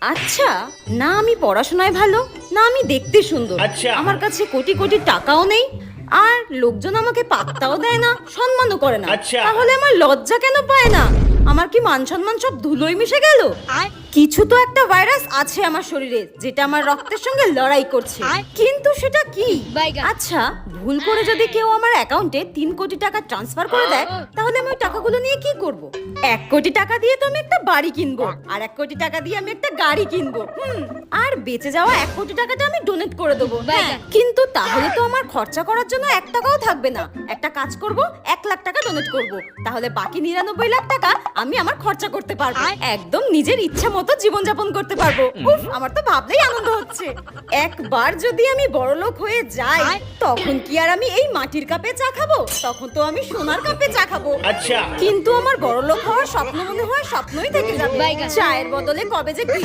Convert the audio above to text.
আচ্ছা, না আমি পড়াশোনায় ভালো, না আমি দেখতে সুন্দর, আচ্ছা। আমার কাছে কোটি কোটি টাকাও নেই, আর লোকজন আমাকে পাত্তাও দেয় না, সম্মানও করে না। আচ্ছা। তাহলে আমার লজ্জা কেন পায় না? আমার কি মান সম্মান সব ধুলোয় মিশে গেল? কিছু তো একটা ভাইরাস আছে আমার শরীরে, যেটা আমার রক্তের সঙ্গে লড়াই করছে, কিন্তু সেটা কি? আচ্ছা, ভুল করে যদি কেউ আমার অ্যাকাউন্টে 3 কোটি টাকা ট্রান্সফার করে দেয়, তাহলে আমি ওই টাকাগুলো নিয়ে কি করব? 1 কোটি টাকা দিয়ে তো আমি একটা বাড়ি কিনবো, আর 1 কোটি টাকা দিয়ে আমি একটা গাড়ি কিনবো, আর বেঁচে যাওয়া 1 কোটি টাকাটা আমি ডোনেট করে দেবো। হ্যাঁ, কিন্তু তাহলে তো আমার খরচা করার জন্য 1 টাকাও থাকবে না। একটা কাজ করব, 1 লাখ টাকা ডোনেট করব, তাহলে বাকি 99 লাখ টাকা আমি আমার খরচা করতে পারবো, একদম নিজের ইচ্ছা মতো জীবনযাপন করতে পারবো। উফ, আমার তো ভাবলেই আনন্দ হচ্ছে। একবার যদি আমি বড়লোক হয়ে যাই, তখন কি আর আমি এই মাটির কাপে চা খাবো? তখন তো আমি সোনার কাপে চা খাবো। আচ্ছা। কিন্তু আমার বড়লোক হওয়ার স্বপ্ন মনে হয় স্বপ্নই থেকে যাবে। চায়ের বদলে কবে যে কি